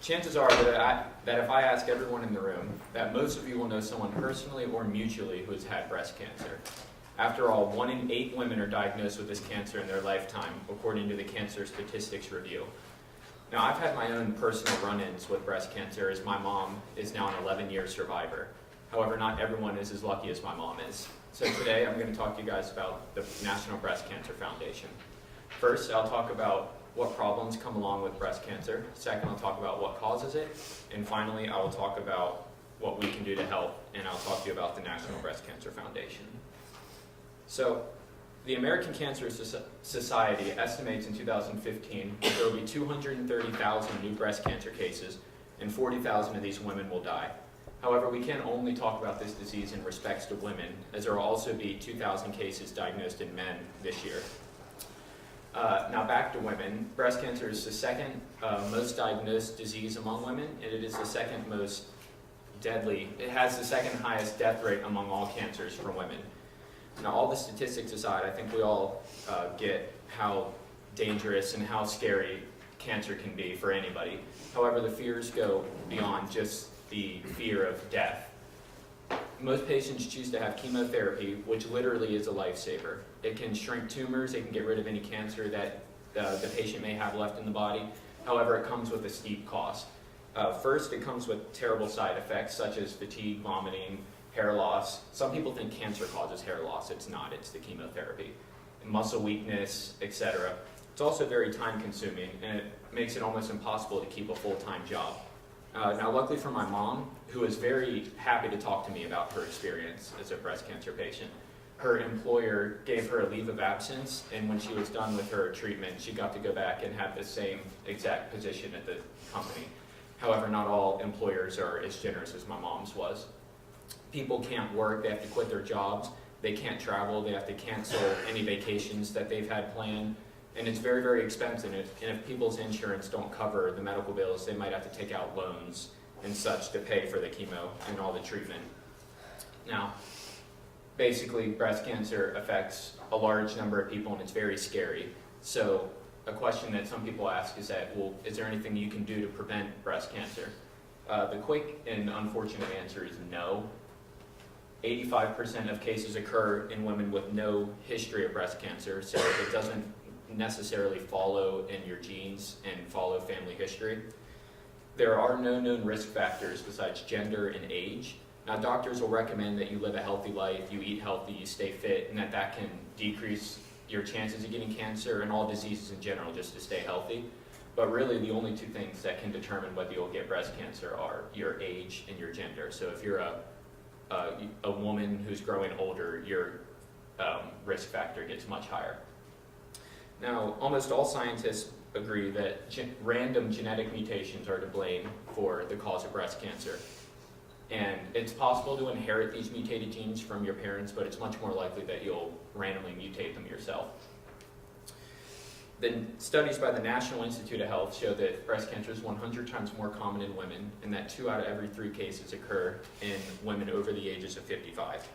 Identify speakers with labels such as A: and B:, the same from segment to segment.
A: Chances are that if I ask everyone in the room, that most of you will know someone personally or mutually who has had breast cancer. After all, 1 in 8 women are diagnosed with this cancer in their lifetime, according to the Cancer Statistics Review. Now, I've had my own personal run-ins with breast cancer, as my mom is now an 11-year survivor. However, not everyone is as lucky as my mom is. So today, I'm going to talk to you guys about the National Breast Cancer Foundation. First, I'll talk about what problems come along with breast cancer. Second, I'll talk about what causes it. And finally, I will talk about what we can do to help, and I'll talk to you about the National Breast Cancer Foundation. So, the American Cancer Society estimates in 2015 that there will be 230,000 new breast cancer cases, and 40,000 of these women will die. However, we can't only talk about this disease in respects to women, as there will also be 2,000 cases diagnosed in men this year. Now back to women. Breast cancer is the second most diagnosed disease among women, and it is the second most deadly. It has the second highest death rate among all cancers for women. Now, all the statistics aside, I think we all get how dangerous and how scary cancer can be for anybody. However, the fears go beyond just the fear of death. Most patients choose to have chemotherapy, which literally is a lifesaver. It can shrink tumors, it can get rid of any cancer that the patient may have left in the body. However, it comes with a steep cost. First, it comes with terrible side effects such as fatigue, vomiting, hair loss. Some people think cancer causes hair loss. It's not, it's the chemotherapy. Muscle weakness, etc. It's also very time consuming, and it makes it almost impossible to keep a full-time job. Now, luckily for my mom, who is very happy to talk to me about her experience as a breast cancer patient, her employer gave her a leave of absence, and when she was done with her treatment, she got to go back and have the same exact position at the company. However, not all employers are as generous as my mom's was. People can't work, they have to quit their jobs, they can't travel, they have to cancel any vacations that they've had planned, and it's very, very expensive, and if people's insurance don't cover the medical bills, they might have to take out loans and such to pay for the chemo and all the treatment. Now, basically, breast cancer affects a large number of people, and it's very scary. So a question that some people ask is that, well, is there anything you can do to prevent breast cancer? The quick and unfortunate answer is no. 85% of cases occur in women with no history of breast cancer, so it doesn't necessarily follow in your genes and follow family history. There are no known risk factors besides gender and age. Now, doctors will recommend that you live a healthy life, you eat healthy, you stay fit, and that can decrease your chances of getting cancer and all diseases in general, just to stay healthy. But really, the only two things that can determine whether you'll get breast cancer are your age and your gender. So if you're a woman who's growing older, your risk factor gets much higher. Now, almost all scientists agree that random genetic mutations are to blame for the cause of breast cancer. And it's possible to inherit these mutated genes from your parents, but it's much more likely that you'll randomly mutate them yourself. The studies by the National Institute of Health show that breast cancer is 100 times more common in women, and that 2 out of every 3 cases occur in women over the ages of 55.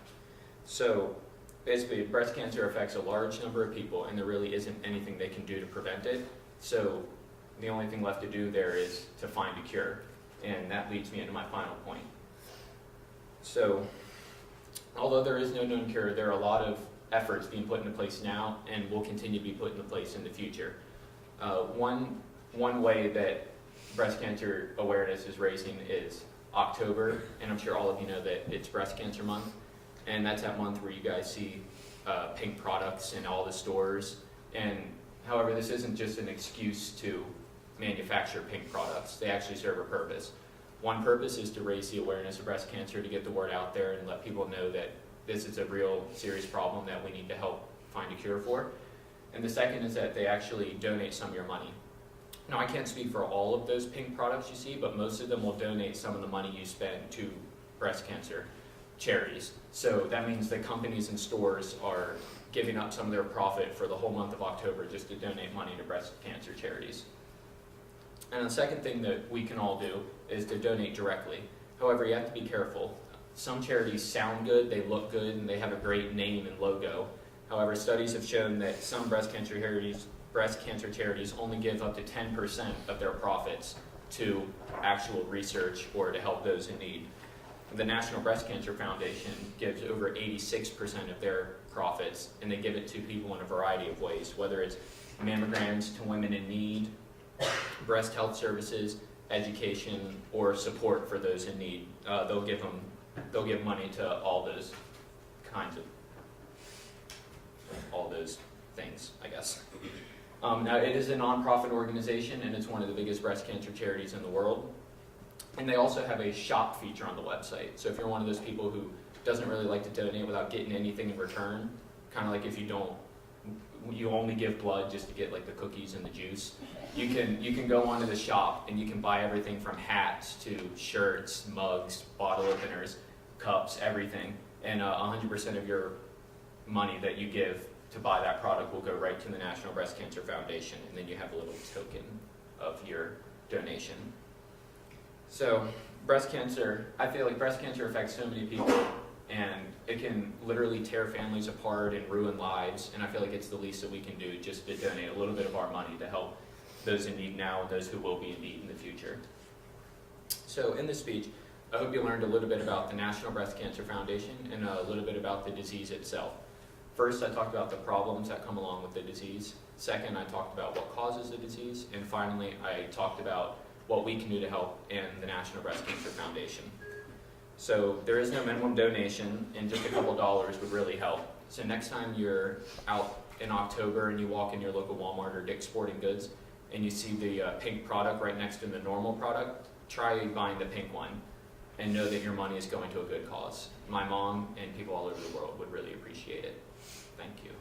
A: So basically, breast cancer affects a large number of people, and there really isn't anything they can do to prevent it. So the only thing left to do there is to find a cure, and that leads me into my final point. So although there is no known cure, there are a lot of efforts being put into place now and will continue to be put into place in the future. One way that breast cancer awareness is raising is October, and I'm sure all of you know that it's Breast Cancer Month, and that's that month where you guys see pink products in all the stores. And however, this isn't just an excuse to manufacture pink products. They actually serve a purpose. One purpose is to raise the awareness of breast cancer, to get the word out there and let people know that this is a real serious problem that we need to help find a cure for. And the second is that they actually donate some of your money. Now, I can't speak for all of those pink products you see, but most of them will donate some of the money you spend to breast cancer charities. So that means that companies and stores are giving up some of their profit for the whole month of October just to donate money to breast cancer charities. And the second thing that we can all do is to donate directly. However, you have to be careful. Some charities sound good, they look good, and they have a great name and logo. However, studies have shown that some breast cancer charities only give up to 10% of their profits to actual research or to help those in need. The National Breast Cancer Foundation gives over 86% of their profits, and they give it to people in a variety of ways, whether it's mammograms to women in need, breast health services, education, or support for those in need. They'll give money to all those kinds of, all those things, I guess. Now, it is a nonprofit organization, and it's one of the biggest breast cancer charities in the world. And they also have a shop feature on the website. So if you're one of those people who doesn't really like to donate without getting anything in return, kind of like if you only give blood just to get like the cookies and the juice, you can go onto the shop and you can buy everything from hats to shirts, mugs, bottle openers, cups, everything. And 100% of your money that you give to buy that product will go right to the National Breast Cancer Foundation, and then you have a little token of your donation. So, breast cancer, I feel like breast cancer affects so many people, and it can literally tear families apart and ruin lives, and I feel like it's the least that we can do just to donate a little bit of our money to help those in need now and those who will be in need in the future. So, in this speech, I hope you learned a little bit about the National Breast Cancer Foundation and a little bit about the disease itself. First, I talked about the problems that come along with the disease. Second, I talked about what causes the disease. And finally, I talked about what we can do to help in the National Breast Cancer Foundation. So there is no minimum donation, and just a couple dollars would really help. So next time you're out in October and you walk in your local Walmart or Dick's Sporting Goods and you see the pink product right next to the normal product, try buying the pink one and know that your money is going to a good cause. My mom and people all over the world would really appreciate it. Thank you.